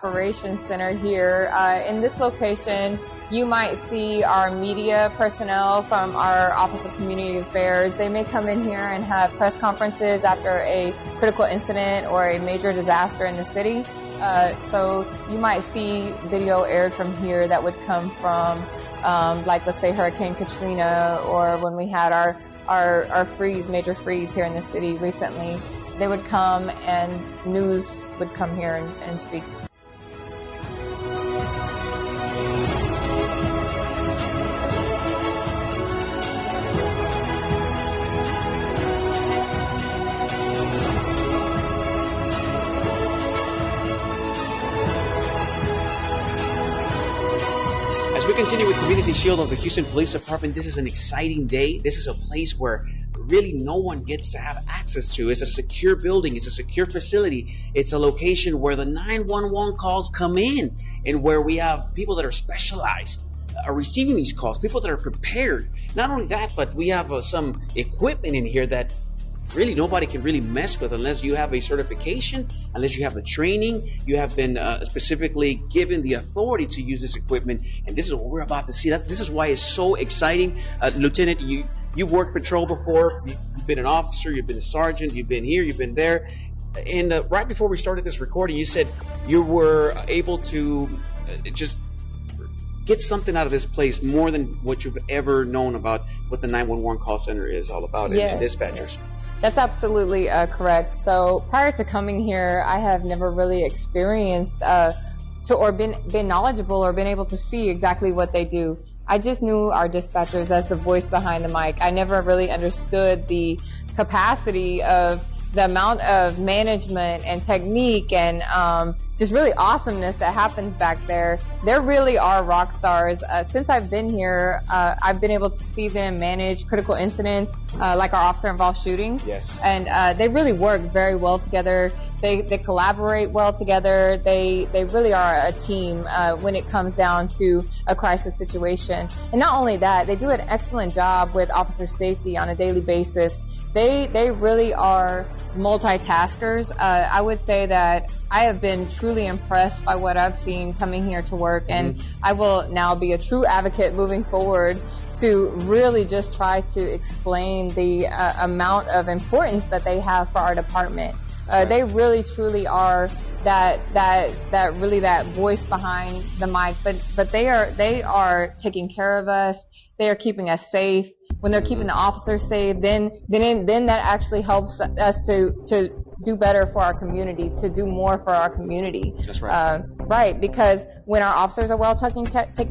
operations center here. In this location, you might see our media personnel from our Office of Community Affairs. They may come in here and have press conferences after a critical incident or a major disaster in the city. So you might see video aired from here that would come from, like, let's say Hurricane Katrina, or when we had our major freeze here in the city recently. They would come and news would come here and speak. As we continue with Community Shield of the Houston Police Department, this is an exciting day. This is a place where really no one gets to have access to. It's a secure building. It's a secure facility. It's a location where the 911 calls come in, and where we have people that are specialized are receiving these calls, people that are prepared. Not only that, but we have some equipment in here that really nobody can really mess with unless you have a certification, unless you have the training, you have been specifically given the authority to use this equipment. And this is what we're about to see. This is why it's so exciting. Lieutenant, you've worked patrol before. You've been an officer, you've been a sergeant, you've been here, you've been there. And right before we started this recording, you said you were able to just get something out of this place more than what you've ever known about what the 911 call center is all about. Yes, and dispatchers. Yes. That's absolutely correct. So prior to coming here, I have never really experienced or been knowledgeable or been able to see exactly what they do. I just knew our dispatchers as the voice behind the mic. I never really understood the capacity of the amount of management and technique and just really awesomeness that happens back there. They really are rock stars. Since I've been here, I've been able to see them manage critical incidents, like our officer-involved shootings. Yes. And they really work very well together. They collaborate well together. They really are a team when it comes down to a crisis situation. And not only that, they do an excellent job with officer safety on a daily basis. They really are multitaskers. I would say that I have been truly impressed by what I've seen coming here to work, and I will now be a true advocate moving forward to really just try to explain the amount of importance that they have for our department. They really truly are that voice behind the mic, but they are taking care of us. They are keeping us safe. When they're keeping the officers safe, then that actually helps us to do better for our community, to do more for our community. That's right. Right, because when our officers are well taken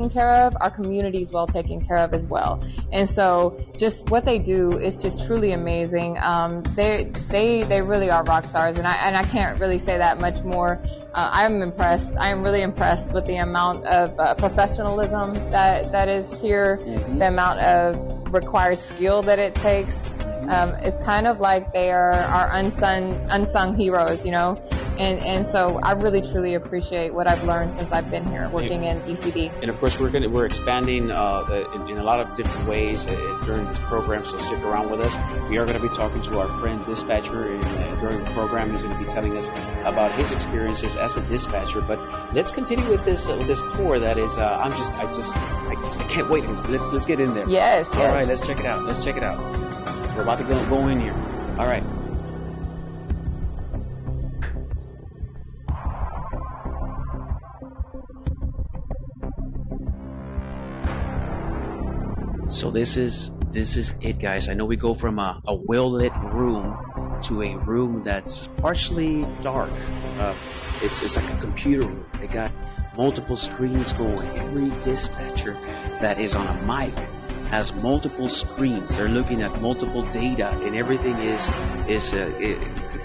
care of, our community is well taken care of as well. And so, just what they do is just truly amazing. They really are rock stars, and I can't really say that much more. I'm impressed. I am really impressed with the amount of professionalism that is here, the amount of required skill that it takes. It's kind of like they are our unsung heroes, you know. And so I really truly appreciate what I've learned since I've been here working in ECD. And of course we're expanding in a lot of different ways during this program, so stick around with us. We are going to be talking to our friend dispatcher, and during the program he's going to be telling us about his experiences as a dispatcher. But let's continue with this tour that is I can't wait. Let's get in there. Yes. All right, let's check it out. We're about to go in here. All right. So this is it, guys. I know we go from a well-lit room to a room that's partially dark. It's like a computer room. They got multiple screens going. Every dispatcher that is on a mic has multiple screens. They're looking at multiple data, and everything is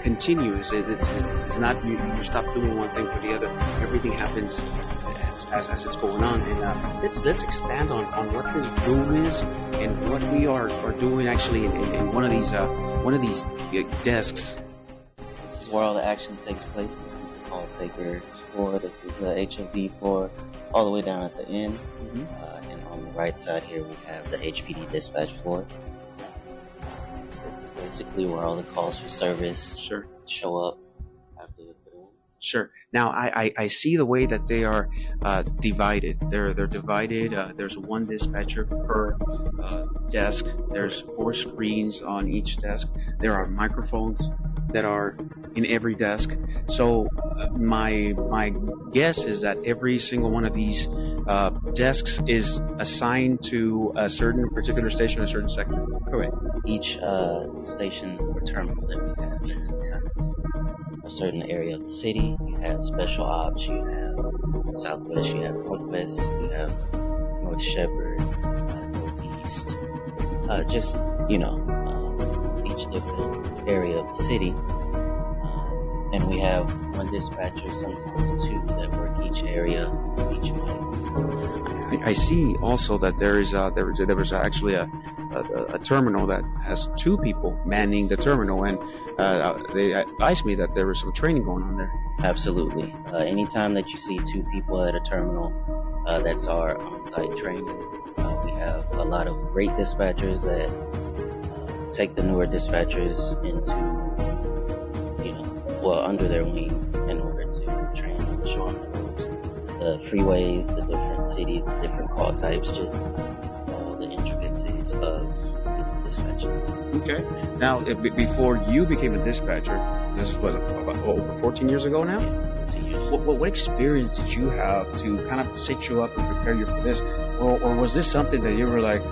continuous. It's not you stop doing one thing for the other. Everything happens as it's going on. And let's expand on what this room is and what we are doing actually in one of these desks. This is where all the action takes place. This is the call taker's floor. This is the HOV floor, all the way down at the end. And on the right side here we have the HPD dispatch floor. This is basically where all the calls for service show up after the boom. Sure. Now I see the way that they are divided. They're divided. There's one dispatcher per desk. There's 4 screens on each desk. There are microphones that are in every desk. So my guess is that every single one of these desks is assigned to a certain particular station, a certain sector. Correct. Each station or terminal that we have is assigned a certain area of the city. You have special ops, you have Southwest, you have Northwest, you have North Shepherd, Northeast, just, each different area of the city. And we have one dispatcher, sometimes 2, that work each area, each way. I see also that there was actually a terminal that has 2 people manning the terminal, and they advised me that there was some training going on there. Absolutely. Anytime that you see 2 people at a terminal, that's our on-site training. We have a lot of great dispatchers that take the newer dispatchers under their wing in order to train them, show them the ropes, the freeways, the different cities, the different call types, just all the intricacies of dispatching. Okay. Now, before you became a dispatcher, this is about over 14 years ago now? Yeah, 14 years. What experience did you have to kind of set you up and prepare you for this? Or was this something that you were like,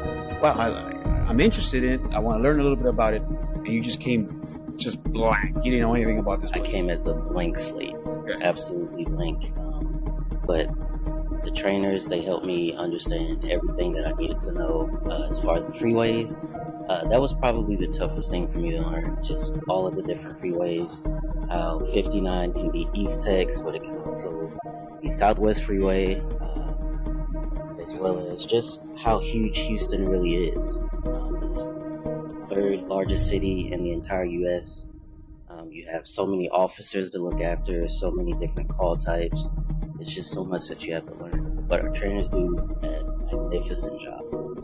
well, I'm interested in it, I want to learn a little bit about it, and you just came just blank? You didn't know anything about this place? I came as a blank slate, absolutely blank. But the trainers, they helped me understand everything that I needed to know as far as the freeways. That was probably the toughest thing for me to learn, just all of the different freeways, how 59 can be East Tex, but it can also be Southwest Freeway, as well as just how huge Houston really is. It's the 3rd largest city in the entire U.S. You have so many officers to look after, so many different call types. It's just so much that you have to learn. But our trainers do a magnificent job.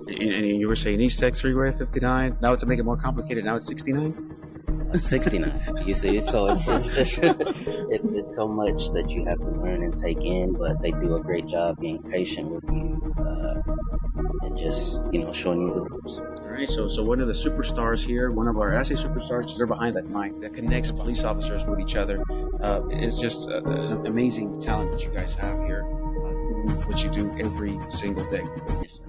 And you were saying East Tex Freeway 59. Now to make it more complicated, now it's 69. It's 69. You see, so it's just it's so much that you have to learn and take in. But they do a great job being patient with you and just showing you the ropes. All right. So one of the superstars here, one of our, I say superstars because they're behind that mic, that connects police officers with each other. It's just an amazing talent that you guys have here, which you do every single day. Yes, sir.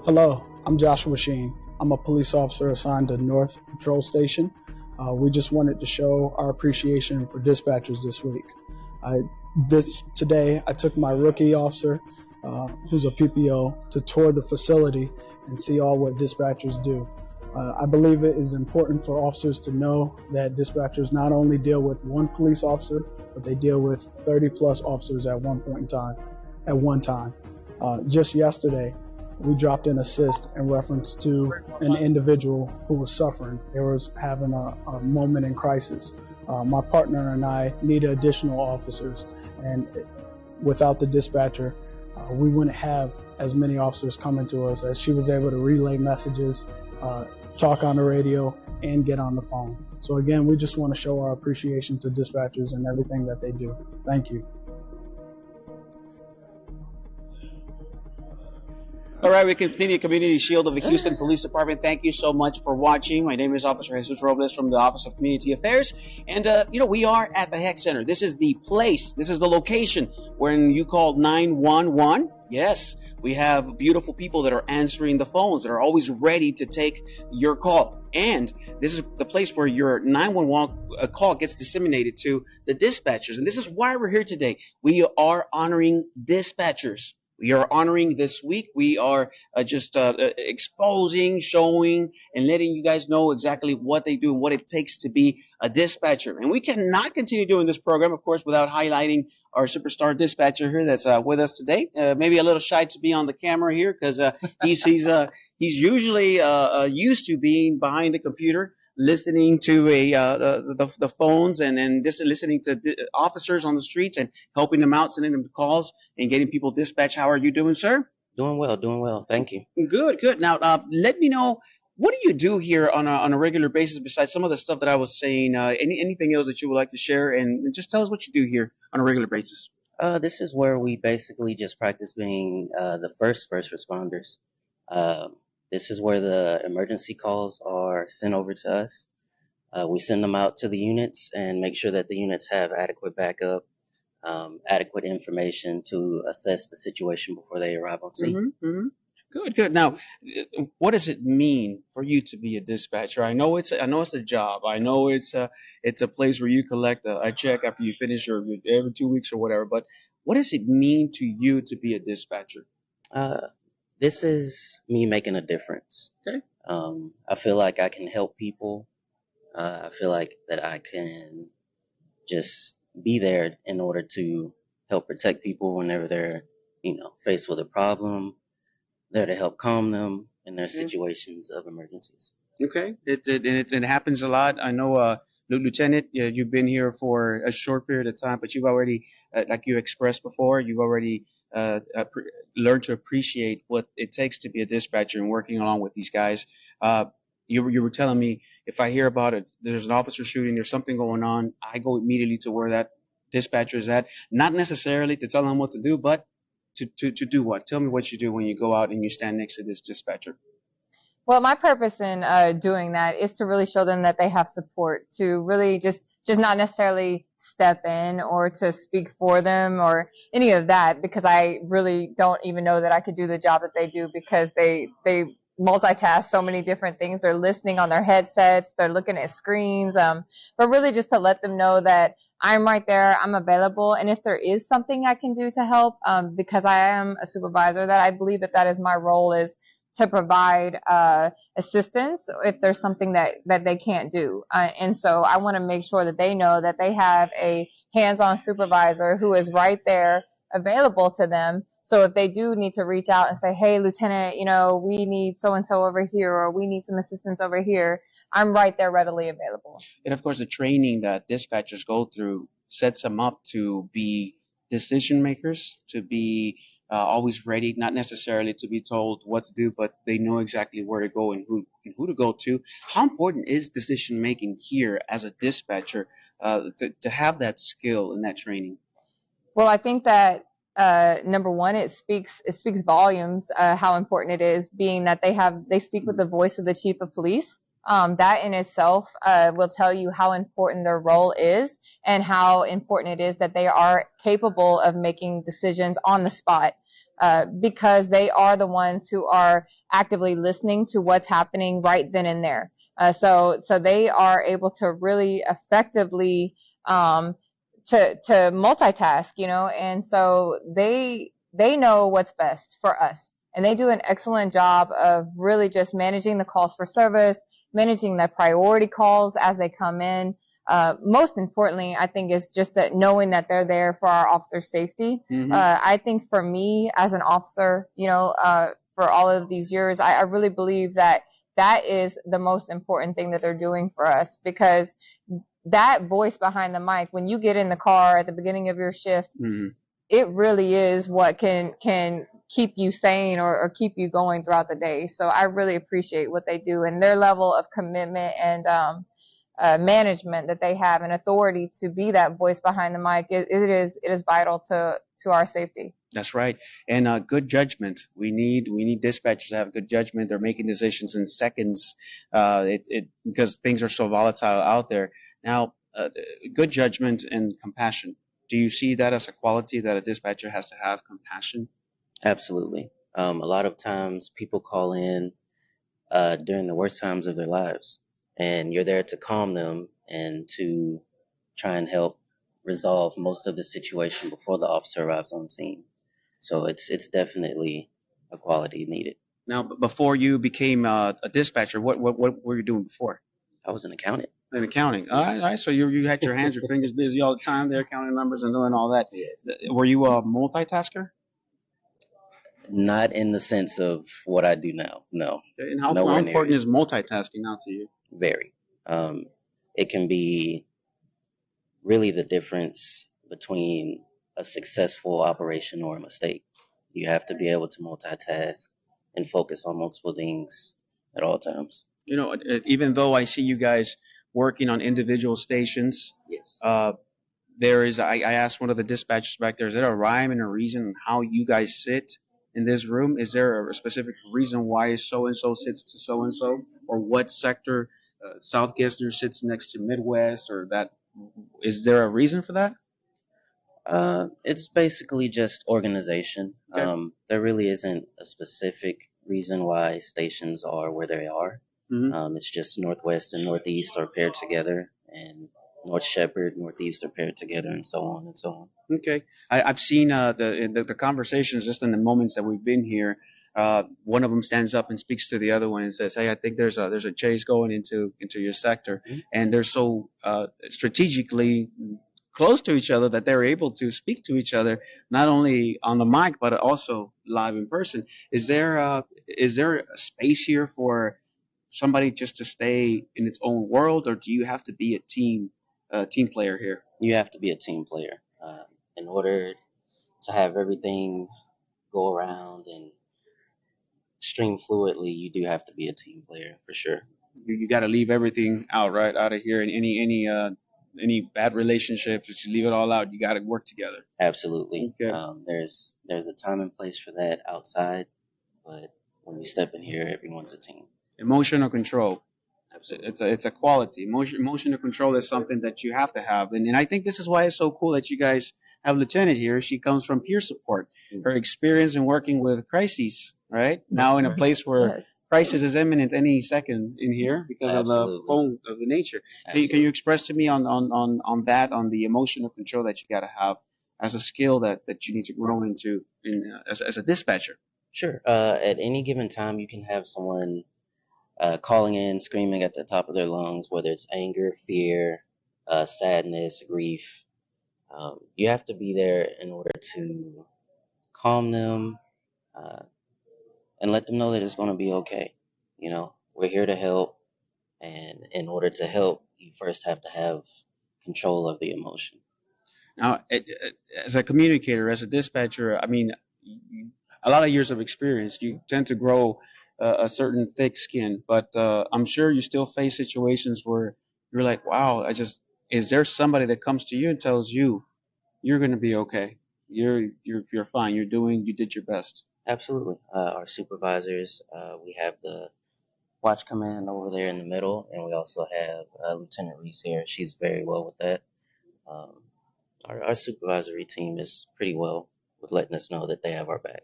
Hello, I'm Joshua Sheen. I'm a police officer assigned to North Patrol Station. We just wanted to show our appreciation for dispatchers this week. Today, I took my rookie officer, who's a PPO, to tour the facility and see all what dispatchers do. I believe it is important for officers to know that dispatchers not only deal with one police officer, but they deal with 30 plus officers at one time. Just yesterday, we dropped an assist in reference to an individual who was suffering. They was having a moment in crisis. My partner and I needed additional officers, and without the dispatcher, we wouldn't have as many officers coming to us, as she was able to relay messages, talk on the radio, and get on the phone. So again, we just want to show our appreciation to dispatchers and everything that they do. Thank you. All right, we continue Community Shield of the Houston Police Department. Thank you so much for watching. My name is Officer Jesus Robles from the Office of Community Affairs. And, we are at the HEC Center. This is the place, this is the location when you call 911. Yes, we have beautiful people that are answering the phones, that are always ready to take your call. And this is the place where your 911 call gets disseminated to the dispatchers. And this is why we're here today. We are honoring dispatchers. We are honoring this week. We are just exposing, showing, and letting you guys know exactly what they do and what it takes to be a dispatcher. And we cannot continue doing this program, of course, without highlighting our superstar dispatcher here that's with us today. Maybe a little shy to be on the camera here because he's usually used to being behind the computer, listening to the phones and just listening to officers on the streets and helping them out, sending them calls and getting people dispatched. How are you doing, sir? Doing well, doing well. Thank you. Good, good. Now, let me know, what do you do here on a regular basis besides some of the stuff that I was saying? Anything else that you would like to share, and just tell us what you do here on a regular basis. This is where we basically just practice being the first responders. Uh, this is where the emergency calls are sent over to us. We send them out to the units and make sure that the units have adequate backup, adequate information to assess the situation before they arrive on scene. Good, good. Now, what does it mean for you to be a dispatcher? I know it's a job. I know it's a place where you collect a check after you finish your every 2 weeks or whatever. But what does it mean to you to be a dispatcher? This is me making a difference. Okay. I feel like I can help people. I feel like that I can just be there in order to help protect people whenever they're, faced with a problem. There to help calm them in their situations of emergencies. Okay. It happens a lot. I know, Lieutenant, you've been here for a short period of time, but you've already, like you expressed before, you've already learned to appreciate what it takes to be a dispatcher and working along with these guys. You were telling me, if I hear about it, there's an officer shooting, there's something going on, I go immediately to where that dispatcher is at, not necessarily to tell them what to do, but to do what? Tell me what you do when you go out and you stand next to this dispatcher. Well, my purpose in doing that is to really show them that they have support, to really just not necessarily step in or to speak for them or any of that, because I really don't even know that I could do the job that they do, because they multitask so many different things. They're listening on their headsets, they're looking at screens, but really just to let them know that I'm right there, I'm available, and if there is something I can do to help, because I am a supervisor, that I believe that is my role, is to provide assistance if there's something that they can't do. And so I want to make sure that they know that they have a hands-on supervisor who is right there available to them. So if they do need to reach out and say, hey, Lieutenant, we need so-and-so over here, or we need some assistance over here, I'm right there readily available. And of course, the training that dispatchers go through sets them up to be decision makers, to be always ready, not necessarily to be told what to do, but they know exactly where to go and who to go to. How important is decision making here as a dispatcher, to have that skill and that training? Well, I think that number one, it speaks volumes how important it is, being that they speak with the voice of the chief of police. That in itself will tell you how important their role is and how important it is that they are capable of making decisions on the spot, because they are the ones who are actively listening to what's happening right then and there. So they are able to really effectively to multitask, and so they know what's best for us, and they do an excellent job of really just managing the calls for service, managing the priority calls as they come in. Most importantly, I think, is just that knowing that they're there for our officers' safety. I think for me as an officer, for all of these years, I really believe that is the most important thing that they're doing for us, because that voice behind the mic, when you get in the car at the beginning of your shift, it really is what can keep you sane or keep you going throughout the day. So I really appreciate what they do, and their level of commitment and management that they have, and authority to be that voice behind the mic. It is vital to our safety. That's right. And good judgment. We need dispatchers to have good judgment. They're making decisions in seconds, because things are so volatile out there. Now, good judgment and compassion. Do you see that as a quality that a dispatcher has to have, compassion? Absolutely. A lot of times people call in during the worst times of their lives, and you're there to calm them and to try and help resolve most of the situation before the officer arrives on scene. So it's definitely a quality needed. Now, before you became a dispatcher, what were you doing before? I was an accountant. In accounting. All right. So you had your hands, your fingers busy all the time there, counting numbers and doing all that. Yes. Were you a multitasker? Not in the sense of what I do now. No. Okay. And how important is multitasking now to you? Very. It can be really the difference between a successful operation or a mistake. You have to be able to multitask and focus on multiple things at all times. You know, even though I see you guys working on individual stations, Yes. there is, I asked one of the dispatchers back there, is there a rhyme and a reason how you guys sit in this room? Is there a specific reason why so-and-so sits to so-and-so? Or what sector South Gessner sits next to Midwest? Or that, is there a reason for that? It's basically just organization. Okay. There really isn't a specific reason why stations are where they are. Mm-hmm. It's just Northwest and Northeast are paired together, and North Shepherd, Northeast are paired together, and so on and so on. Okay. I've seen the conversations just in the moments that we've been here. One of them stands up and speaks to the other one and says, "Hey, I think there's a chase going into your sector," Mm-hmm. and they're so strategically close to each other that they're able to speak to each other not only on the mic but also live in person. Is there a space here for somebody just to stay in its own world, or do you have to be a team player here? You have to be a team player in order to have everything go around and stream fluidly. You do have to be a team player for sure. You got to leave everything out of here, and any bad relationships, just leave it all out. You got to work together. Absolutely. Okay. There's a time and place for that outside, but when we step in here, everyone's a team. Emotional control. Absolutely. It's a quality. Emotional control is something that you have to have, and I think this is why it's so cool that you guys have Lieutenant here. She comes from peer support. Her experience in working with crises, right? Now in a place where crisis is imminent any second in here because Absolutely. of the nature. Absolutely. Can you express to me on the emotional control that you got to have as a skill that you need to grow into as a dispatcher? Sure. At any given time, you can have someone calling in, screaming at the top of their lungs, whether it's anger, fear, sadness, grief. You have to be there in order to calm them and let them know that it's going to be okay. You know, we're here to help, and in order to help, you first have to have control of the emotion. Now, as a communicator, as a dispatcher, I mean, a lot of years of experience, you tend to grow a certain thick skin, but I'm sure you still face situations where you're like, wow, is there somebody that comes to you and tells you you're going to be okay? You're fine. You did your best. Absolutely. Our supervisors, we have the watch command over there in the middle, and we also have Lieutenant Reese here. She's very well with that. Our supervisory team is pretty well with letting us know that they have our back.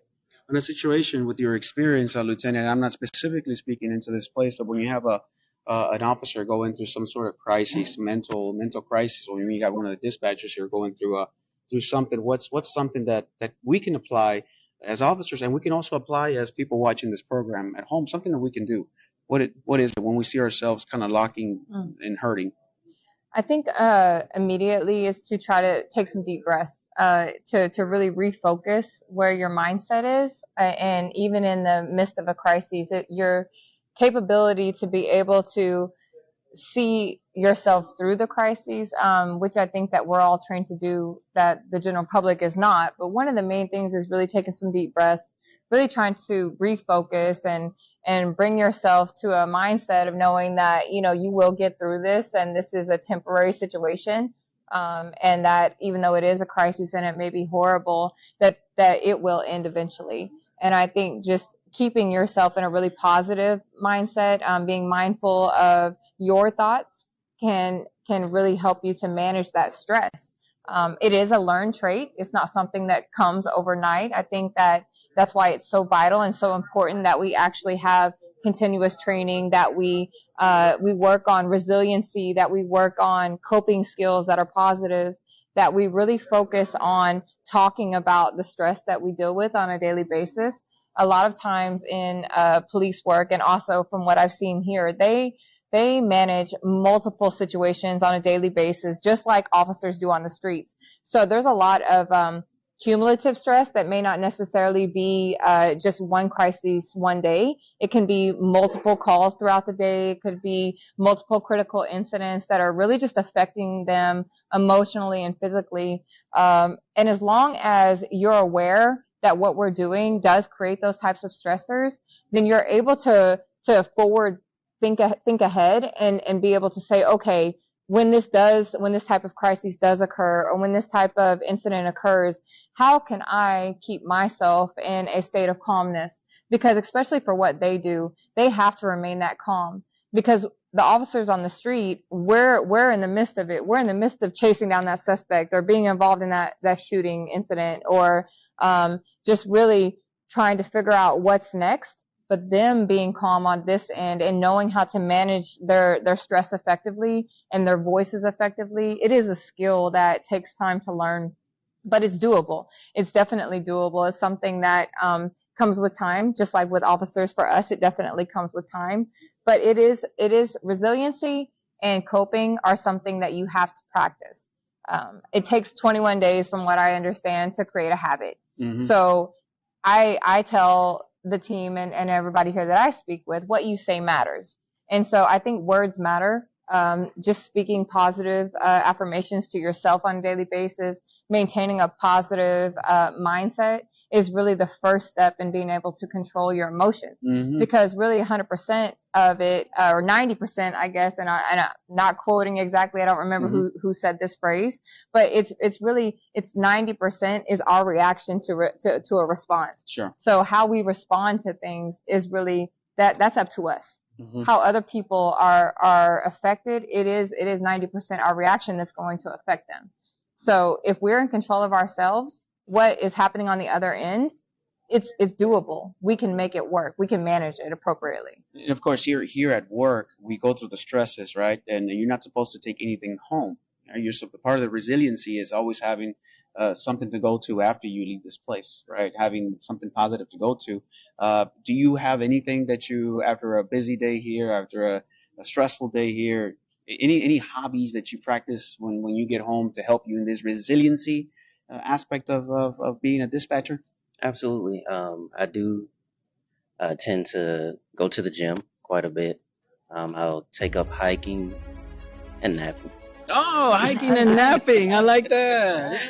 In a situation with your experience, Lieutenant, I'm not specifically speaking into this place, but when you have an officer going through some sort of crisis, mental crisis, or when you got one of the dispatchers here going through something, what's something that we can apply as officers, and we can also apply as people watching this program at home, something that we can do? What is it when we see ourselves kind of locking and hurting? I think immediately is to try to take some deep breaths, to really refocus where your mindset is, and even in the midst of a crisis, your capability to be able to see yourself through the crises, which I think that we're all trained to do, that the general public is not. But one of the main things is really taking some deep breaths, really trying to refocus and bring yourself to a mindset of knowing that, you know, you will get through this, and this is a temporary situation. And that even though it is a crisis and it may be horrible, that it will end eventually. And I think just keeping yourself in a really positive mindset, being mindful of your thoughts can really help you to manage that stress. It is a learned trait. It's not something that comes overnight. I think that's why it's so vital and so important that we actually have continuous training, that we work on resiliency, that we work on coping skills that are positive, that we really focus on talking about the stress that we deal with on a daily basis. A lot of times in police work, and also from what I've seen here, they manage multiple situations on a daily basis, just like officers do on the streets. So there's a lot of cumulative stress that may not necessarily be just one crisis one day. It can be multiple calls throughout the day. It could be multiple critical incidents that are really just affecting them emotionally and physically. And as long as you're aware that what we're doing does create those types of stressors, then you're able to think ahead and be able to say, okay, when this type of crisis does occur, or when this type of incident occurs, how can I keep myself in a state of calmness? Because especially for what they do, they have to remain that calm, because the officers on the street, we're in the midst of it. We're in the midst of chasing down that suspect, or being involved in that shooting incident, or just really trying to figure out what's next. But them being calm on this end and knowing how to manage their stress effectively and their voices effectively, it is a skill that takes time to learn, but it's doable. It's definitely doable. It's something that comes with time, just like with officers. For us, it definitely comes with time. But it is resiliency and coping are something that you have to practice. It takes 21 days, from what I understand, to create a habit. Mm-hmm. So I tell the team and everybody here that I speak with, what you say matters. And so I think words matter. Just speaking positive affirmations to yourself on a daily basis, maintaining a positive mindset is really the first step in being able to control your emotions. Mm-hmm. Because really 100% of it, or 90%, I guess, and I'm not quoting exactly, I don't remember mm-hmm. who said this phrase, but it's 90% is our reaction to a response. Sure. So how we respond to things is really, that's up to us. Mm-hmm. How other people are affected, it is 90% our reaction that's going to affect them. So if we're in control of ourselves, what is happening on the other end, it's doable. We can make it work. We can manage it appropriately. And of course, here at work, we go through the stresses, right? And you're not supposed to take anything home. Part of the resiliency is always having something to go to after you leave this place, right? Having something positive to go to. Do you have anything that you, after a busy day here, after a stressful day here, any hobbies that you practice when you get home to help you in this resiliency aspect of being a dispatcher? Absolutely. I do tend to go to the gym quite a bit. I'll take up hiking and napping. Oh, hiking and napping. I like that.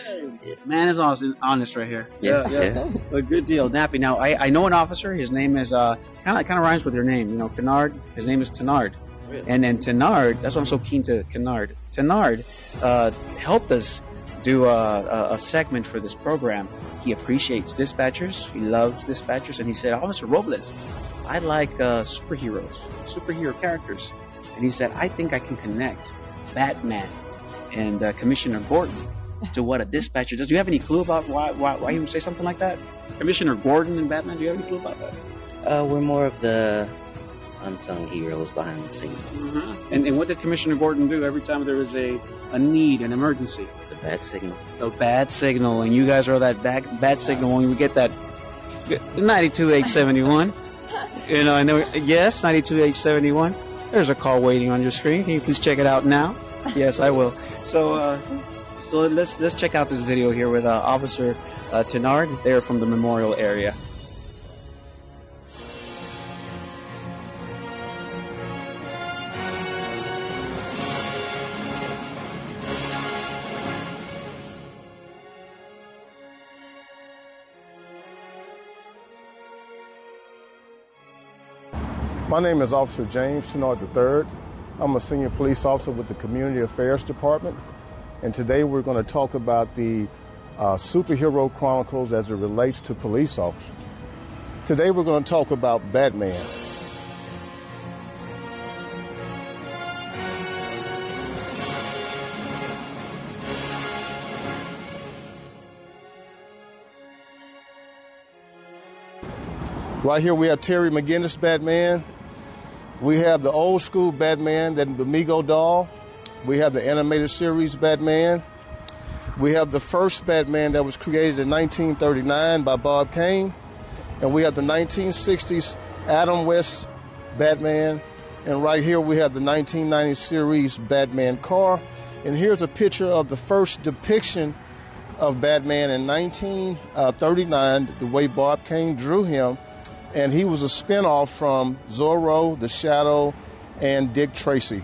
Yeah. Man is honest right here. Yeah. A good deal. Napping. Now, I know an officer. His name is kind of rhymes with your name. You know, Kennard. His name is Tenard. Really? And Tenard, that's why I'm so keen to Kennard. Tenard helped us do a segment for this program. He appreciates dispatchers. He loves dispatchers. And he said, Officer Robles, I like superhero characters. And he said, I think I can connect Batman and Commissioner Gordon to what a dispatcher does. Do you have any clue about why he would say something like that? Commissioner Gordon and Batman, do you have any clue about that? We're more of the unsung heroes behind the scenes. Mm-hmm. And what did Commissioner Gordon do every time there was a need, an emergency? The bat signal. The bat signal, and you guys are that bat signal when we get that 92871. You know, and yes, 92871. There's a call waiting on your screen. Can you please check it out now? Yes, I will. So let's check out this video here with Officer Tenard. They're from the Memorial area. My name is Officer James Tenard III. I'm a senior police officer with the Community Affairs Department. And today we're going to talk about the superhero chronicles as it relates to police officers. Today we're going to talk about Batman. Right here we have Terry McGinnis Batman. We have the old school Batman, the Mego doll. We have the animated series Batman. We have the first Batman that was created in 1939 by Bob Kane. And we have the 1960s Adam West Batman. And right here we have the 1990 series Batman car. And here's a picture of the first depiction of Batman in 1939, the way Bob Kane drew him. And he was a spinoff from Zorro, The Shadow, and Dick Tracy.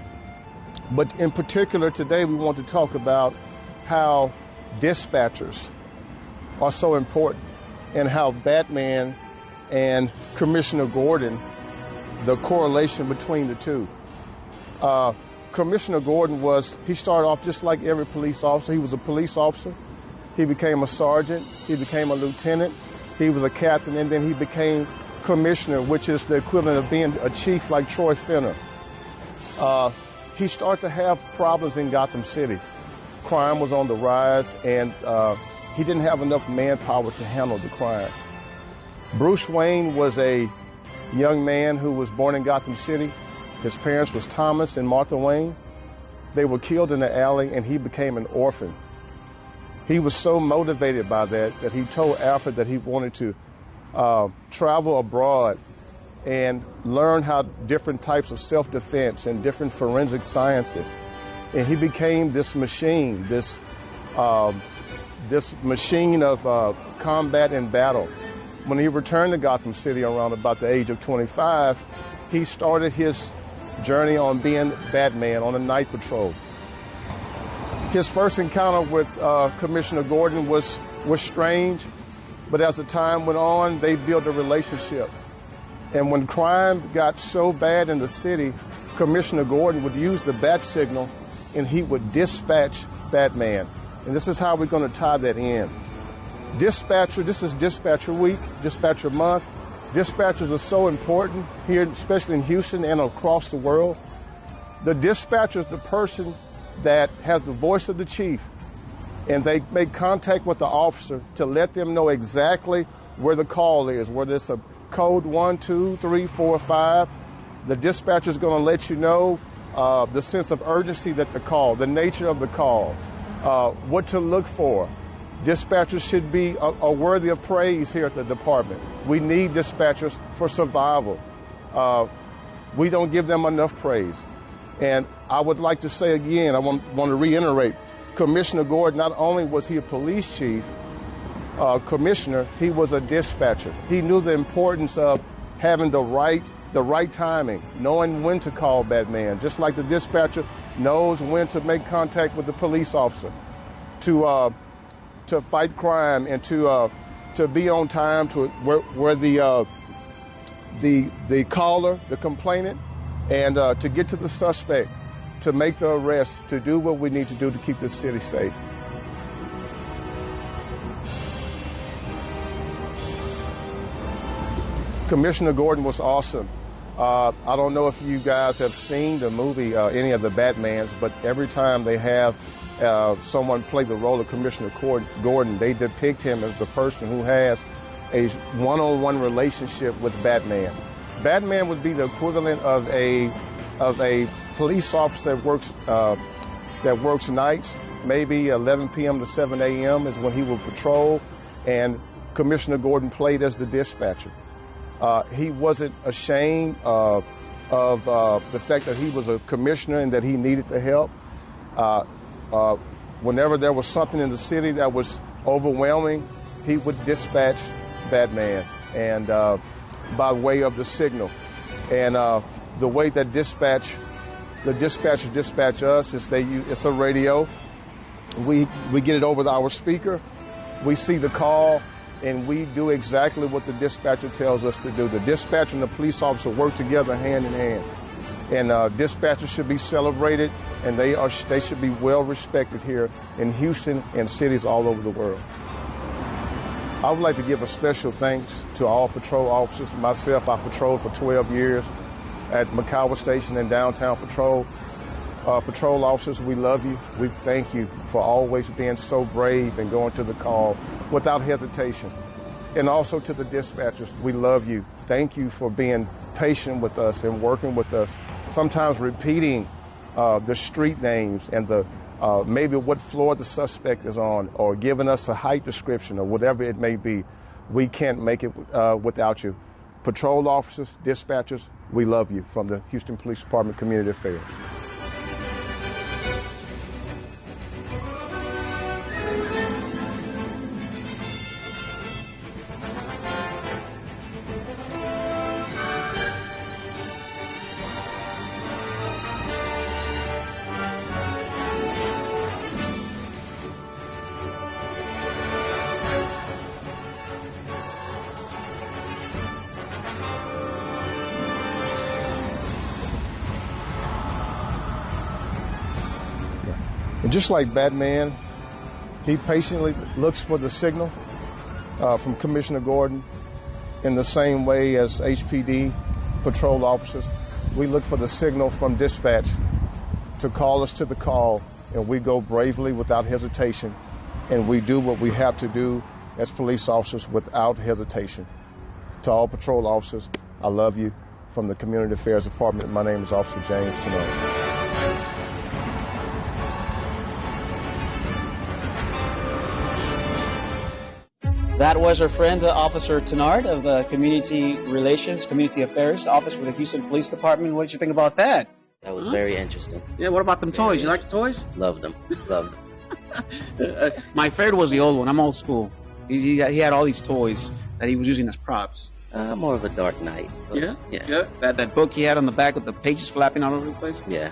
But in particular, today we want to talk about how dispatchers are so important and how Batman and Commissioner Gordon, the correlation between the two. Commissioner Gordon he started off just like every police officer. He was a police officer. He became a sergeant. He became a lieutenant. He was a captain, and then he became commissioner, which is the equivalent of being a chief like Troy Finner. He started to have problems in Gotham City. Crime was on the rise, and he didn't have enough manpower to handle the crime. Bruce Wayne was a young man who was born in Gotham City. His parents was Thomas and Martha Wayne. They were killed in the alley, and he became an orphan. He was so motivated by that he told Alfred that he wanted to travel abroad and learn how different types of self-defense and different forensic sciences. And he became this machine, this machine of combat and battle. When he returned to Gotham City around about the age of 25, he started his journey on being Batman on a night patrol. His first encounter with Commissioner Gordon was strange, but as the time went on, they built a relationship. And when crime got so bad in the city, Commissioner Gordon would use the bat signal and he would dispatch Batman. And this is how we're going to tie that in. Dispatcher, this is Dispatcher Week, Dispatcher Month. Dispatchers are so important here, especially in Houston and across the world. The dispatcher is the person that has the voice of the chief, and they make contact with the officer to let them know exactly where the call is, whether it's a code 1, 2, 3, 4, 5. The dispatcher is going to let you know the sense of urgency that the call, the nature of the call, what to look for. Dispatchers should be worthy of praise here at the department. We need dispatchers for survival. We don't give them enough praise. And I would like to say again, I want to reiterate, Commissioner Gordon, not only was he a police chief, commissioner, he was a dispatcher. He knew the importance of having the right timing, knowing when to call Batman, just like the dispatcher knows when to make contact with the police officer, to fight crime and to be on time to where the caller, the complainant, and to get to the suspect, to make the arrest, to do what we need to do to keep this city safe. Commissioner Gordon was awesome. I don't know if you guys have seen the movie, any of the Batmans, but every time they have someone play the role of Commissioner Gordon, they depict him as the person who has a one-on-one relationship with Batman. Batman would be the equivalent of a police officer that works nights, maybe 11 p.m. to 7 a.m. is when he will patrol, and Commissioner Gordon played as the dispatcher. He wasn't ashamed of the fact that he was a commissioner and that he needed the help. Whenever there was something in the city that was overwhelming, he would dispatch Batman, and by way of the signal. And the way that the dispatchers dispatch us is it's a radio. We get it over our speaker. We see the call, and we do exactly what the dispatcher tells us to do. The dispatcher and the police officer work together hand in hand. And dispatchers should be celebrated, and they should be well respected here in Houston and cities all over the world. I would like to give a special thanks to all patrol officers. Myself, I patrolled for 12 years at McCower Station and downtown patrol. Patrol officers, we love you. We thank you for always being so brave and going to the call without hesitation. And also to the dispatchers, we love you. Thank you for being patient with us and working with us, sometimes repeating the street names and the maybe what floor the suspect is on, or giving us a height description or whatever it may be. We can't make it without you. Patrol officers, dispatchers, we love you from the Houston Police Department Community Affairs. And just like Batman, he patiently looks for the signal from Commissioner Gordon in the same way as HPD patrol officers. We look for the signal from dispatch to call us to the call, and we go bravely without hesitation, and we do what we have to do as police officers without hesitation. To all patrol officers, I love you. From the Community Affairs Department, my name is Officer James Tenard. That was our friend, Officer Tenard of the Community Relations, Community Affairs Office for the Houston Police Department. What did you think about that? That was very interesting. Yeah, what about them toys? You like the toys? Loved them. Loved them. My favorite was the old one. I'm old school. He had all these toys that he was using as props. More of a Dark Knight. Yeah. That book he had on the back with the pages flapping all over the place. Yeah.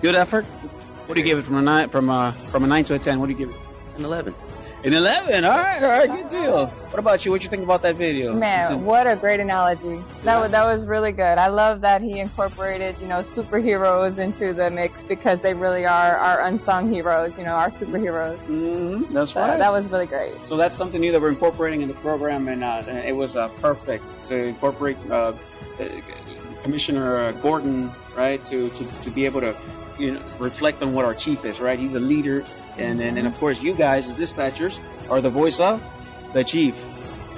Good effort. What do you give it from a 9 to a 10? What do you give it? An 11. An 11. All right, good deal. What about you? What you think about that video? Man, what a great analogy. That was really good. I love that he incorporated, superheroes into the mix, because they really are our unsung heroes, our superheroes. Mm-hmm. That's right. That was really great. So that's something new that we're incorporating in the program, and it was perfect to incorporate Commissioner Gordon, right, to be able to reflect on what our chief is, right? He's a leader. And of course, you guys as dispatchers are the voice of the chief.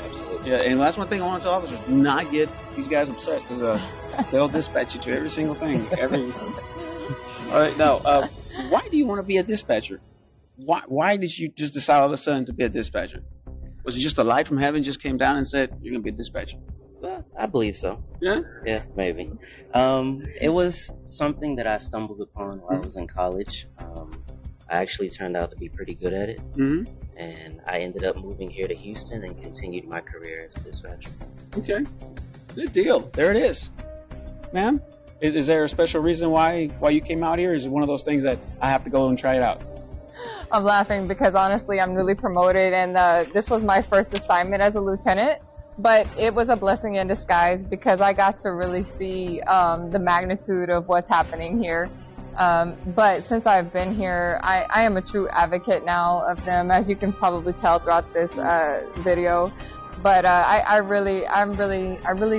Absolutely. Yeah, and that's one thing I want to tell officers: do not get these guys upset, because they'll dispatch you to every single thing. All right, now, why do you want to be a dispatcher? Why did you just decide all of a sudden to be a dispatcher? Was it just a light from heaven just came down and said you're gonna be a dispatcher? Well, I believe so. Yeah? Yeah, maybe. It was something that I stumbled upon while I was in college. I actually turned out to be pretty good at it, and I ended up moving here to Houston and continued my career as a dispatcher. Okay, good deal. There it is. Ma'am, is there a special reason why you came out here? Is it one of those things that I have to go and try it out? I'm laughing because honestly, I'm newly promoted, and this was my first assignment as a lieutenant. But it was a blessing in disguise, because I got to really see the magnitude of what's happening here. But since I've been here, I am a true advocate now of them, as you can probably tell throughout this video. But I really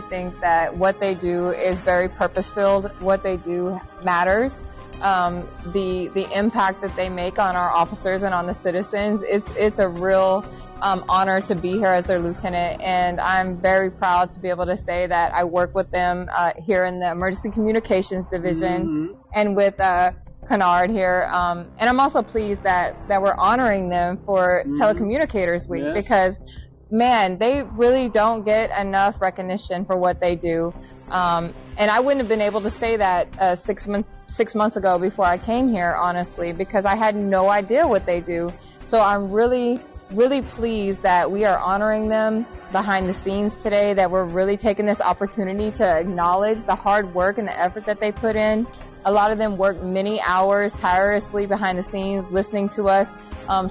think that what they do is very purpose-filled. What they do matters. The impact that they make on our officers and on the citizens, it's a real honor to be here as their lieutenant, and I'm very proud to be able to say that I work with them here in the Emergency Communications Division and with Kennard here, and I'm also pleased that we're honoring them for Telecommunicators Week, because man, they really don't get enough recognition for what they do. And I wouldn't have been able to say that 6 months ago before I came here, honestly, because I had no idea what they do. So I'm really pleased that we are honoring them behind the scenes today, that we're really taking this opportunity to acknowledge the hard work and the effort that they put in. A lot of them work many hours tirelessly behind the scenes listening to us.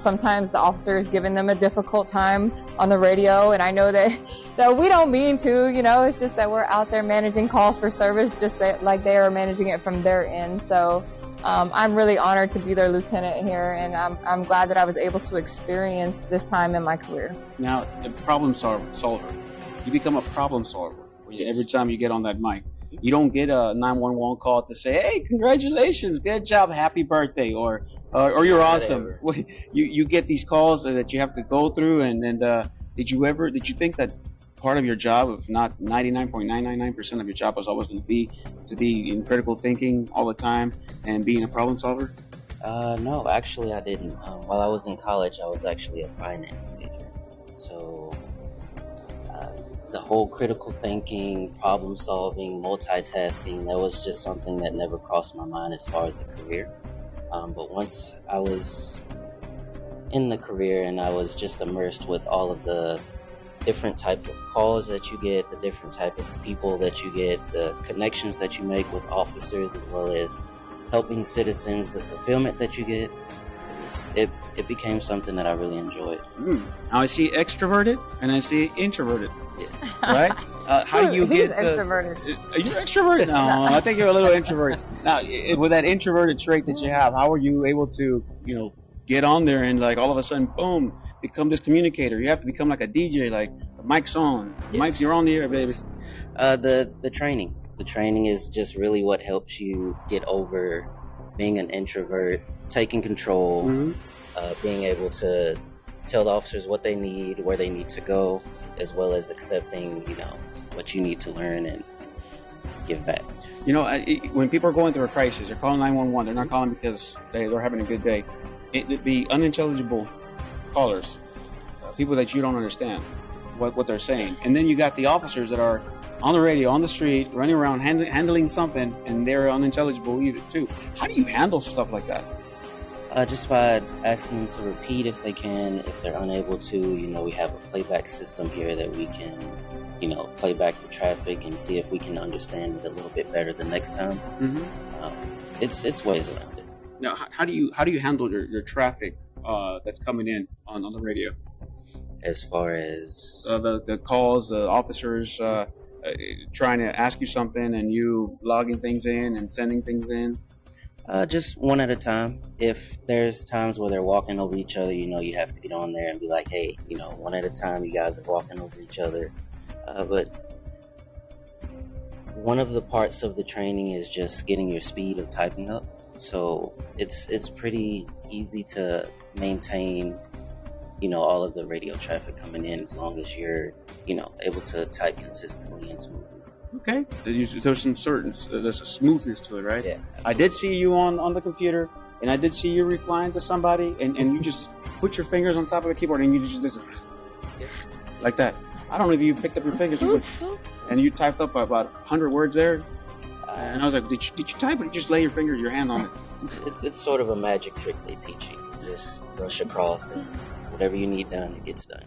Sometimes the officer is giving them a difficult time on the radio, and I know that we don't mean to, it's just that we're out there managing calls for service just like they are managing it from their end. So I'm really honored to be their lieutenant here, and I'm glad that I was able to experience this time in my career. Now, a problem solver. You become a problem solver every time you get on that mic. You don't get a 911 call to say, "Hey, congratulations, good job, happy birthday," or "You're awesome." You get these calls that you have to go through, and did you think that part of your job, if not 99.999% of your job, was always going to be in critical thinking all the time and being a problem solver? No, actually I didn't. While I was in college, I was actually a finance major. So the whole critical thinking, problem solving, multitasking, that was just something that never crossed my mind as far as a career. But once I was in the career and I was just immersed with all of the different type of calls that you get, the different type of people that you get, the connections that you make with officers, as well as helping citizens, the fulfillment that you get, it became something that I really enjoyed. Now I see extroverted and I see introverted. Yes. Right? How do you He's get extroverted. Are you extroverted? No, I think you're a little introverted. Now, with that introverted trait that you have, how are you able to, get on there and like all of a sudden, boom, become this communicator? You have to become like a DJ, like the mic's on, Yes. Mike's, you're on the air, baby. The training. The training is just really what helps you get over being an introvert, taking control, being able to tell the officers what they need, where they need to go, as well as accepting, what you need to learn and give back. When people are going through a crisis, they're calling 911. They're not calling because they're having a good day. It'd be unintelligible callers, people that you don't understand what they're saying. And then you got the officers that are on the radio, on the street, running around, handling something, and they're unintelligible either too. How do you handle stuff like that? Just by asking them to repeat if they can. If they're unable to, we have a playback system here that we can, play back the traffic and see if we can understand it a little bit better the next time. It's ways around it. Now, how do you handle your traffic that's coming in on the radio? As far as the calls, the officers trying to ask you something and you logging things in and sending things in? Just one at a time. If there's times where they're walking over each other, you have to get on there and be like, hey, one at a time, you guys are walking over each other. But one of the parts of the training is just getting your speed of typing up. So it's pretty easy to maintain, all of the radio traffic coming in as long as you're, able to type consistently and smoothly. Okay. There's a smoothness to it, right? Yeah. I did see you on the computer, and I did see you replying to somebody, and you just put your fingers on top of the keyboard, and you just listen. Like that. I don't know if you picked up your fingers, and you typed up about 100 words there, and I was like, did you type, or did you just lay your hand on it? It's sort of a magic trick they teach you. Just brush across, and whatever you need done, it gets done.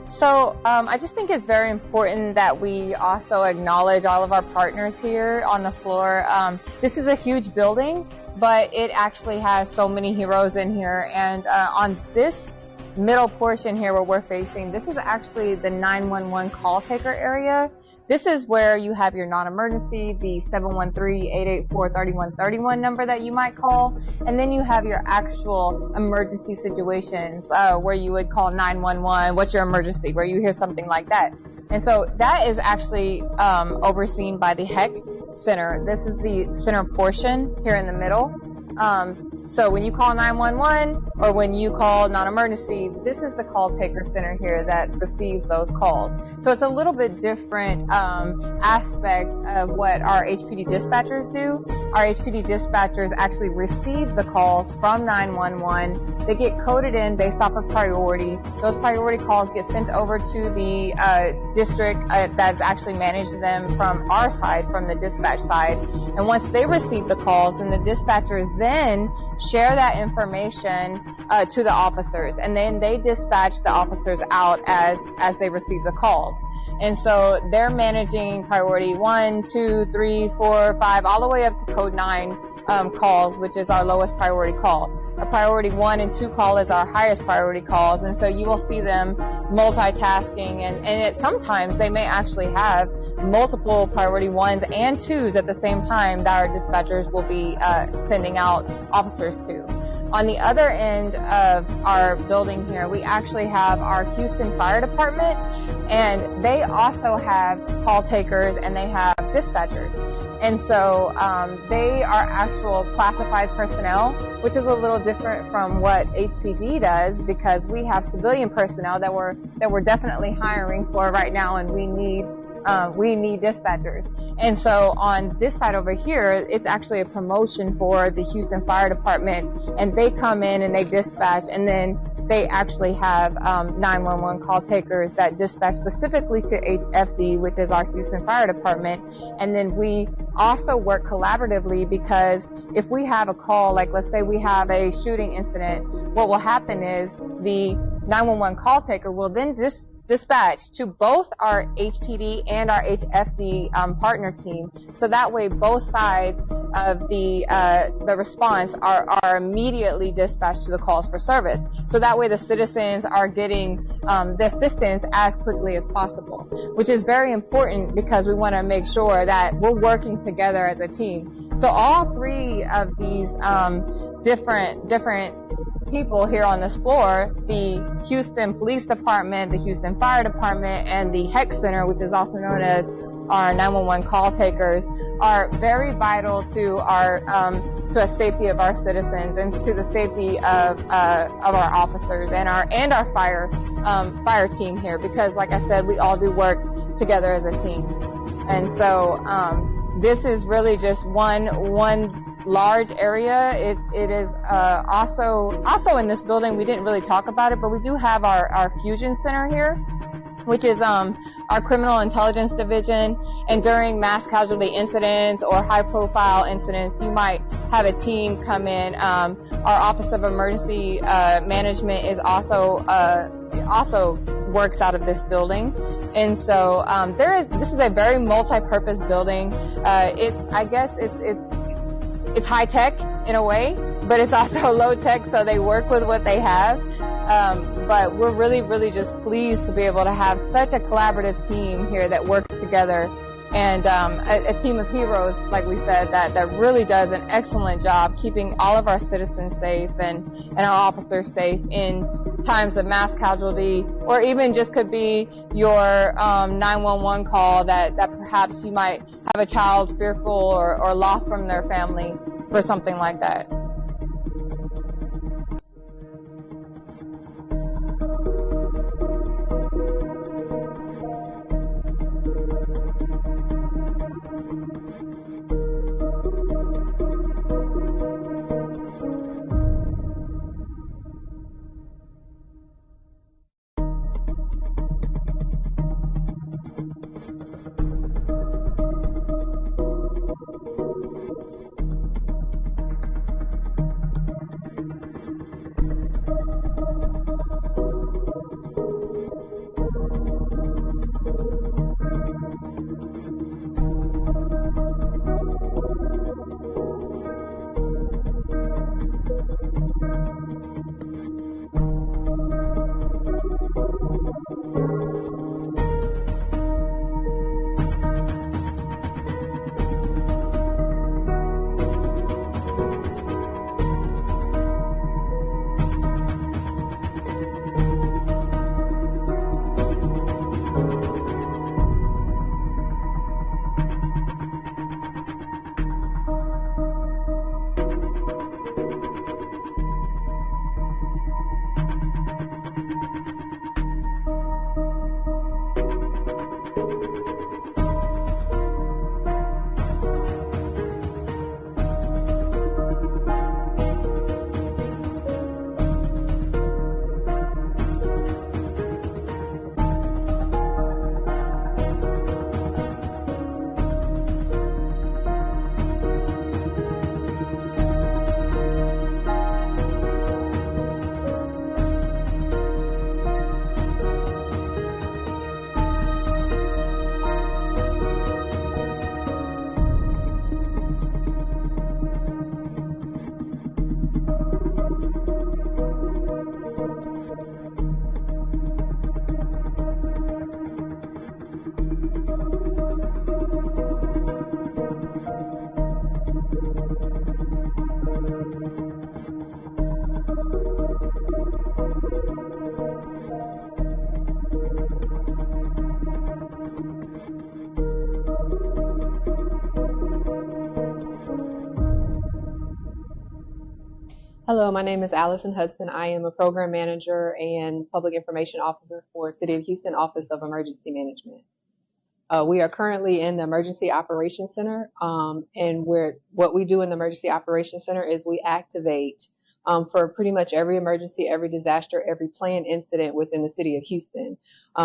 So I just think it's very important that we also acknowledge all of our partners here on the floor. This is a huge building, but it actually has so many heroes in here. And on this middle portion here where we're facing, this is actually the 911 call taker area. This is where you have your non-emergency, the 713-884-3131 number that you might call, and then you have your actual emergency situations where you would call 911, what's your emergency, where you hear something like that. And so that is actually overseen by the HEC Center. This is the center portion here in the middle. So when you call 911 or when you call non-emergency, this is the call taker center here that receives those calls. So it's a little bit different aspect of what our HPD dispatchers do. Our HPD dispatchers actually receive the calls from 911. They get coded in based off of priority. Those priority calls get sent over to the district that's actually managed them from our side, from the dispatch side. And once they receive the calls, then the dispatchers then share that information to the officers, and then they dispatch the officers out as they receive the calls. And so they're managing priority 1, 2, 3, 4, 5, all the way up to code 9 calls, which is our lowest priority call. A priority 1 and 2 call is our highest priority calls, and so you will see them multitasking, and sometimes they may actually have multiple priority 1s and 2s at the same time that our dispatchers will be sending out officers to. On the other end of our building here, we actually have our Houston Fire Department, and they also have call takers and they have dispatchers. And so they are actual classified personnel, which is a little different from what HPD does, because we have civilian personnel that we're definitely hiring for right now, and we need dispatchers. And so on this side over here, it's actually a promotion for the Houston Fire Department, and they come in and they dispatch, and then they actually have 911 call takers that dispatch specifically to HFD, which is our Houston Fire Department. And then we also work collaboratively, because if we have a call, like let's say we have a shooting incident, what will happen is the 911 call taker will then dispatch to both our HPD and our HFD partner team, so that way both sides of the response are immediately dispatched to the calls for service. So that way the citizens are getting the assistance as quickly as possible, which is very important because we want to make sure that we're working together as a team. So all three of these different people here on this floor, the Houston Police Department, the Houston Fire Department, and the HEC Center, which is also known as our 911 call takers, are very vital to our to the safety of our citizens and to the safety of our officers and our fire team here, because like I said, we all do work together as a team. And so this is really just one large area. It is also in this building, we didn't really talk about it, but we do have our fusion center here, which is our criminal intelligence division. And during mass casualty incidents or high profile incidents, you might have a team come in. Our Office of Emergency Management is also works out of this building. And so this is a very multi-purpose building. It's high tech in a way, but it's also low tech, so they work with what they have. But we're really just pleased to be able to have such a collaborative team here that works together, and a team of heroes, like we said, that really does an excellent job keeping all of our citizens safe and our officers safe in times of mass casualty, or even just could be your 911 call that perhaps you might have a child fearful or lost from their family for something like that. Hello, my name is Allison Hudson. I am a program manager and public information officer for City of Houston Office of Emergency Management. We are currently in the Emergency Operations Center, and what we do in the Emergency Operations Center is we activate for pretty much every emergency, every disaster, every planned incident within the City of Houston.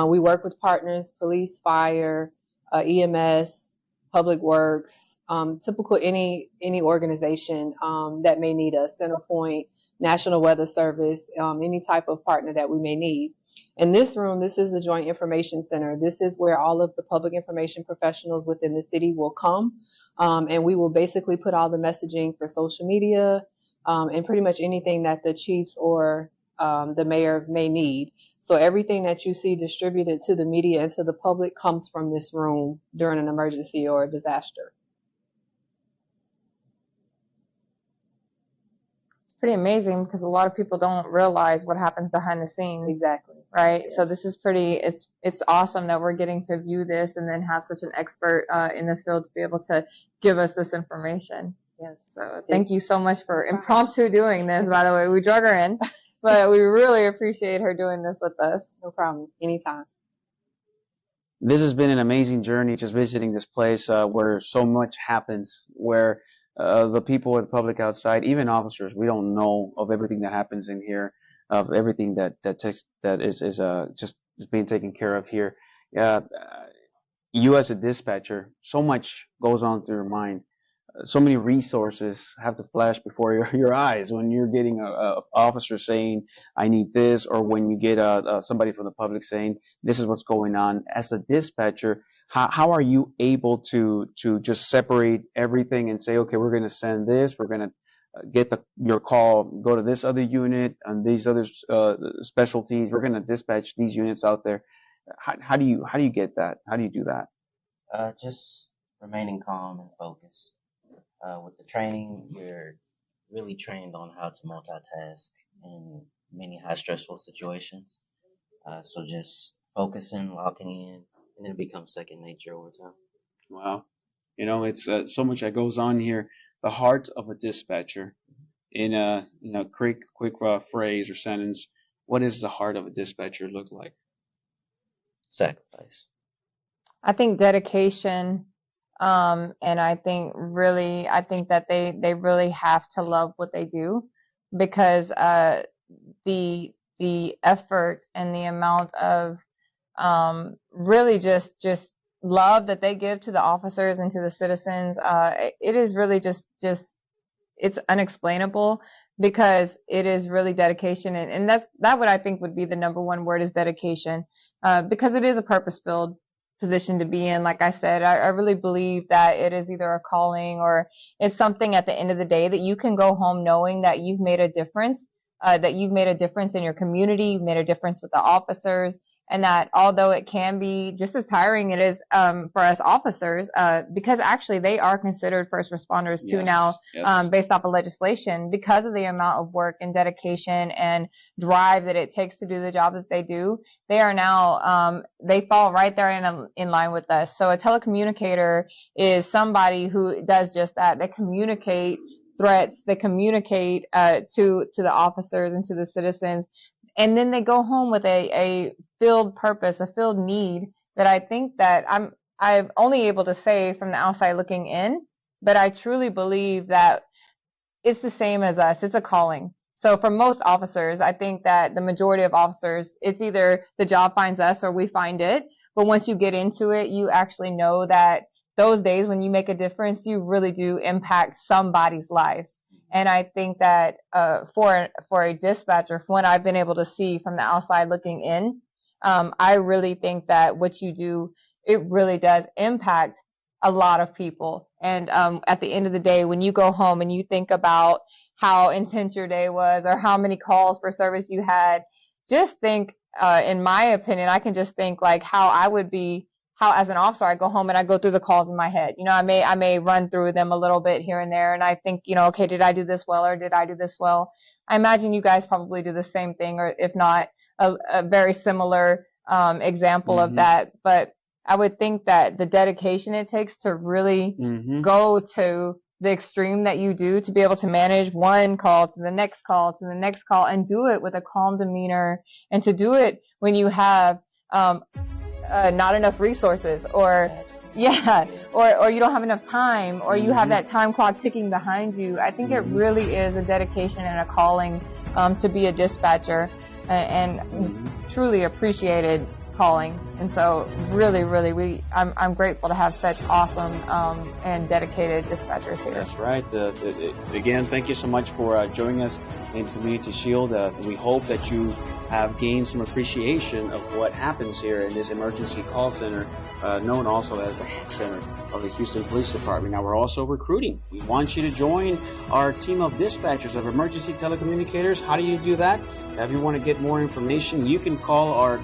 We work with partners, police, fire, EMS, Public Works, typical any organization that may need us, Centerpoint, National Weather Service, any type of partner that we may need. In this room, this is the Joint Information Center. This is where all of the public information professionals within the city will come, and we will basically put all the messaging for social media and pretty much anything that the chiefs or the mayor may need. So everything that you see distributed to the media and to the public comes from this room during an emergency or a disaster. It's pretty amazing because a lot of people don't realize what happens behind the scenes. Exactly. Right. Yes. So this is it's awesome that we're getting to view this and then have such an expert in the field to be able to give us this information. Yes. So thank you so much for impromptu doing this, by the way. We drug her in. But we really appreciate her doing this with us. No problem. Anytime. This has been an amazing journey, just visiting this place where so much happens, where the people and the public outside, even officers, we don't know of everything that happens in here, of everything that is being taken care of here. You as a dispatcher, so much goes on through your mind. So many resources have to flash before your eyes when you're getting a officer saying, I need this, or when you get somebody from the public saying, this is what's going on. As a dispatcher, how are you able to just separate everything and say, okay, we're going to send this, we're going to get your call, go to this other unit and these other specialties, we're going to dispatch these units out there. How do you get that? How do you do that? Just remaining calm and focused. With the training, we're really trained on how to multitask in many high stressful situations. So just focusing, locking in, and then it becomes second nature over time. Wow. It's so much that goes on here. The heart of a dispatcher, in a quick phrase or sentence, what does the heart of a dispatcher look like? Sacrifice. I think dedication. And I think that they really have to love what they do, because the effort and the amount of really just love that they give to the officers and to the citizens, it is really just it's unexplainable, because it is really dedication, and that what I think would be the number one word is dedication, because it is a purpose-filled position to be in. Like I said, I really believe that it is either a calling or it's something at the end of the day that you can go home knowing that you've made a difference, in your community, you've made a difference with the officers, and that although it can be just as tiring it is for us officers, because actually they are considered first responders too now, based off of legislation, because of the amount of work and dedication and drive that it takes to do the job that they do. They are now, they fall right there in line with us. So a telecommunicator is somebody who does just that. They communicate threats, they communicate to the officers and to the citizens, and then they go home with a filled purpose, a filled need that I think that I'm only able to say from the outside looking in, but I truly believe that it's the same as us. It's a calling. So for most officers, I think that the majority of officers, it's either the job finds us or we find it. But once you get into it, you actually know that those days when you make a difference, you really do impact somebody's lives. And I think that for a dispatcher, from what I've been able to see from the outside looking in, I really think that what you do, it really does impact a lot of people. And at the end of the day, when you go home and you think about how intense your day was or how many calls for service you had, just think, in my opinion, I can just think like how I would be, how as an officer I go home and I go through the calls in my head. I may run through them a little bit here and there, and I think, okay, did I do this well or did I do this well? I imagine you guys probably do the same thing, or if not, a very similar example of that. But I would think that the dedication it takes to really go to the extreme that you do, to be able to manage one call to the next call to the next call and do it with a calm demeanor, and to do it when you have not enough resources, or or you don't have enough time, or you have that time clock ticking behind you. I think it really is a dedication and a calling to be a dispatcher, and truly appreciated calling. And so really I'm grateful to have such awesome and dedicated dispatchers here. That's right. Again, thank you so much for joining us in Community Shield. We hope that you have gained some appreciation of what happens here in this emergency call center, known also as the HEC Center of the Houston Police Department. Now, we're also recruiting. We want you to join our team of dispatchers, of emergency telecommunicators. How do you do that? If you want to get more information, you can call our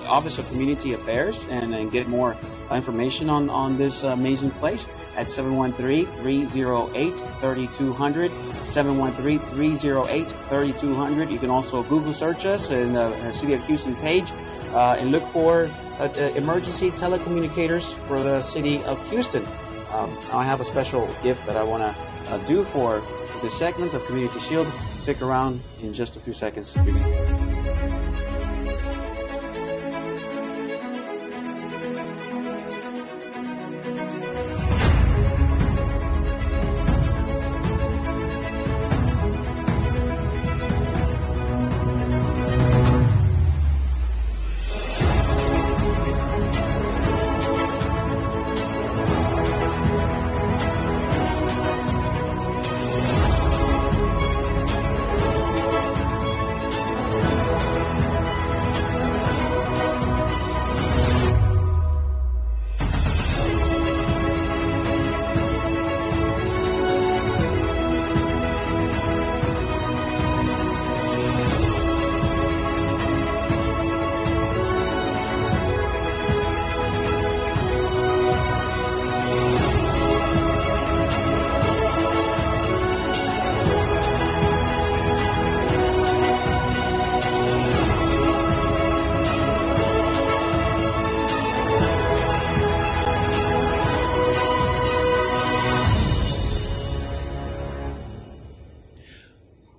Office of Community Affairs and get more information on this amazing place at 713-308-3200, 713-308-3200. You can also Google search us in the City of Houston page and look for emergency telecommunicators for the City of Houston. I have a special gift that I want to do for this segment of Community Shield. Stick around in just a few seconds.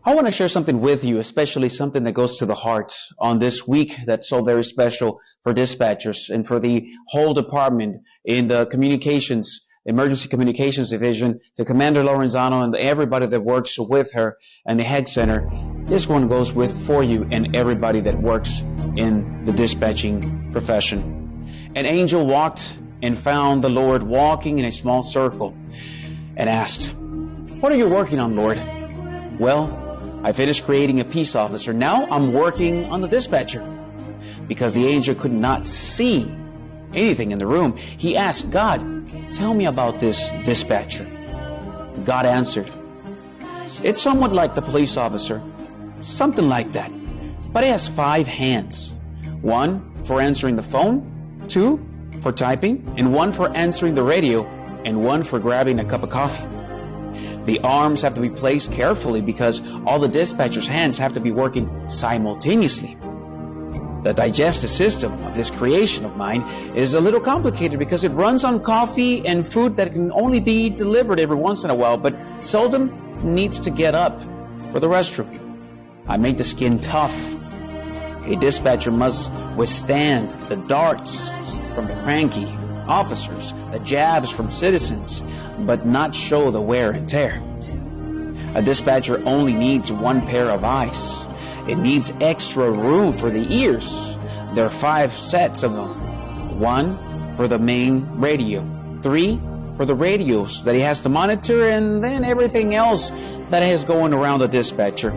I want to share something with you, especially something that goes to the heart on this week that's so very special for dispatchers and for the whole department in the emergency communications division, to Commander Lorenzano and everybody that works with her and the HEC Center. This one goes for you and everybody that works in the dispatching profession. An angel walked and found the Lord walking in a small circle and asked, "What are you working on, Lord?" "Well, I finished creating a peace officer. Now I'm working on the dispatcher." Because the angel could not see anything in the room, he asked God, "Tell me about this dispatcher." God answered, "It's somewhat like the police officer, something like that, but it has 5 hands. 1 for answering the phone, 2 for typing, and 1 for answering the radio, and 1 for grabbing a cup of coffee. The arms have to be placed carefully because all the dispatcher's hands have to be working simultaneously. The digestive system of this creation of mine is a little complicated because it runs on coffee and food that can only be delivered every once in a while, but seldom needs to get up for the restroom. I make the skin tough. A dispatcher must withstand the darts from the cranky officers, the jabs from citizens, but not show the wear and tear. A dispatcher only needs 1 pair of eyes. It needs extra room for the ears. There are 5 sets of them. 1 for the main radio, 3 for the radios that he has to monitor, and then everything else that is going around the dispatcher.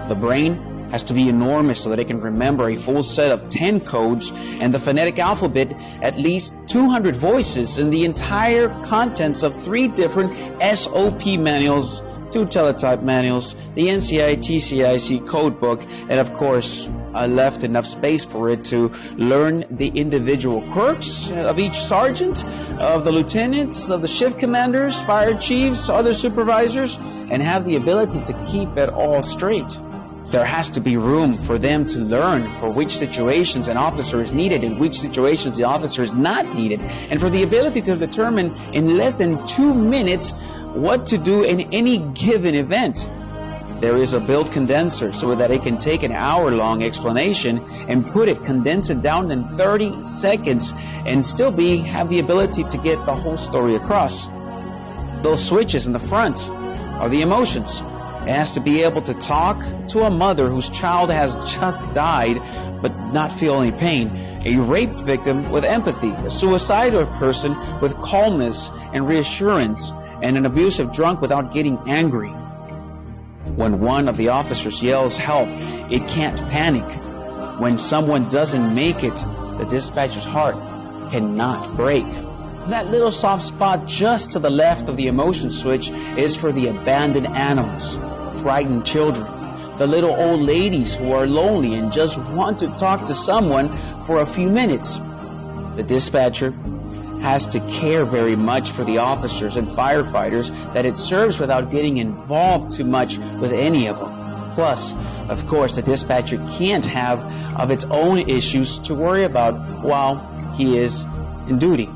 The brain has to be enormous so that it can remember a full set of 10 codes and the phonetic alphabet, at least 200 voices, and the entire contents of 3 different SOP manuals, 2 teletype manuals, the NCI TCIC code book, and of course, I left enough space for it to learn the individual quirks of each sergeant, of the lieutenants, of the shift commanders, fire chiefs, other supervisors, and have the ability to keep it all straight. There has to be room for them to learn for which situations an officer is needed and which situations the officer is not needed, and for the ability to determine in less than 2 minutes what to do in any given event. There is a built condenser so that it can take an hour-long explanation and condense it down in 30 seconds and still have the ability to get the whole story across. Those switches in the front are the emotions. It has to be able to talk to a mother whose child has just died but not feel any pain, a raped victim with empathy, a suicidal person with calmness and reassurance, and an abusive drunk without getting angry. When one of the officers yells help, it can't panic. When someone doesn't make it, the dispatcher's heart cannot break. That little soft spot just to the left of the emotion switch is for the abandoned animals, the frightened children, the little old ladies who are lonely and just want to talk to someone for a few minutes. The dispatcher has to care very much for the officers and firefighters that it serves without getting involved too much with any of them. Plus, of course, the dispatcher can't have of its own issues to worry about while he is in duty.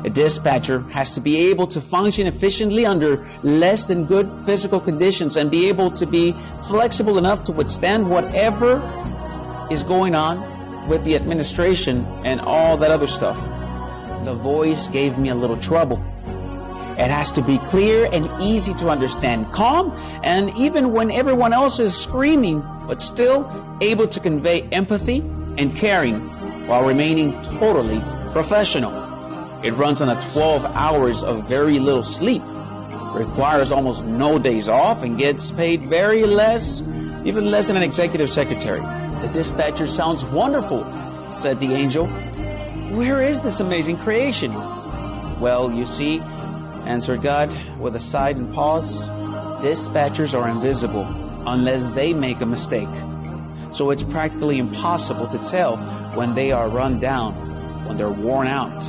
A dispatcher has to be able to function efficiently under less than good physical conditions and be able to be flexible enough to withstand whatever is going on with the administration and all that other stuff. The voice gave me a little trouble. It has to be clear and easy to understand, calm, and even when everyone else is screaming, but still able to convey empathy and caring while remaining totally professional. It runs on 12 hours of very little sleep, requires almost no days off, and gets paid very less, even less than an executive secretary. The dispatcher sounds wonderful, said the angel. Where is this amazing creation? Well, you see, answered God with a sigh and pause, dispatchers are invisible unless they make a mistake. So it's practically impossible to tell when they are run down, when they're worn out,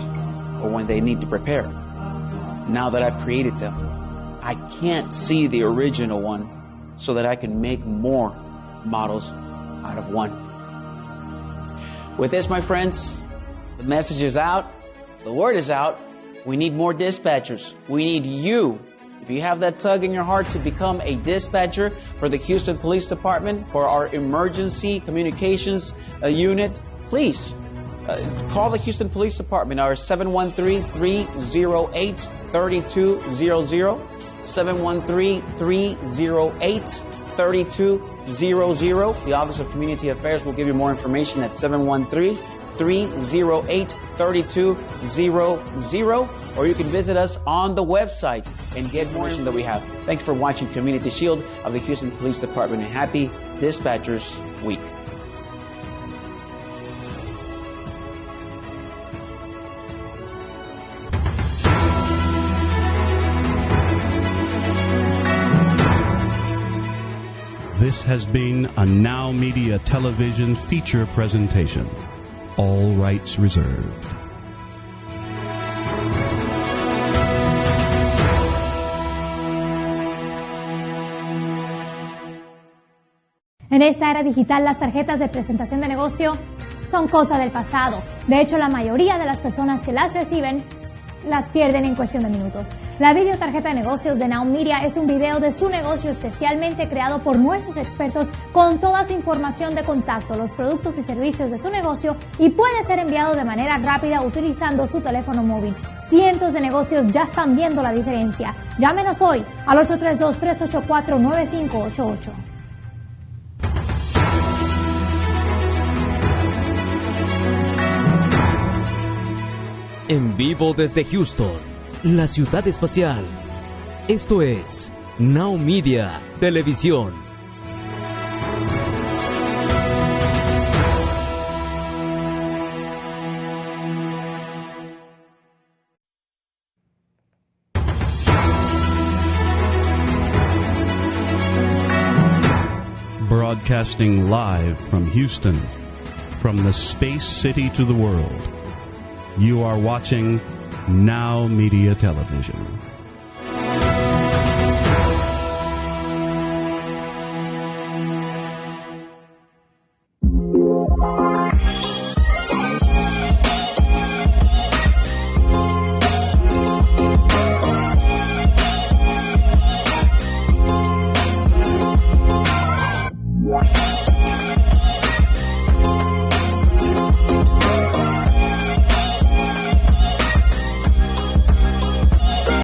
or when they need to prepare. Now that I've created them, I can't see the original one so that I can make more models out of one. With this, my friends, the message is out. The word is out. We need more dispatchers. We need you. If you have that tug in your heart to become a dispatcher for the Houston Police Department, for our emergency communications unit, please call the Houston Police Department. Our 713-308-3200. 713-308-3200. The Office of Community Affairs will give you more information at 713-308-3200, or you can visit us on the website and get more information that we have. Thanks for watching Community Shield of the Houston Police Department, and happy Dispatchers Week. This has been a NowMedia television feature presentation. All rights reserved. En esta era digital, las tarjetas de presentación de negocio son cosa del pasado. De hecho, la mayoría de las personas que las reciben las pierden en cuestión de minutos. La videotarjeta de negocios de NowMedia es un video de su negocio especialmente creado por nuestros expertos con toda su información de contacto, los productos y servicios de su negocio, y puede ser enviado de manera rápida utilizando su teléfono móvil. Cientos de negocios ya están viendo la diferencia. Llámenos hoy al 832-384-9588. En vivo desde Houston, la ciudad espacial. Esto es NowMedia Televisión. Broadcasting live from Houston, from the space city to the world. You are watching NowMedia Television.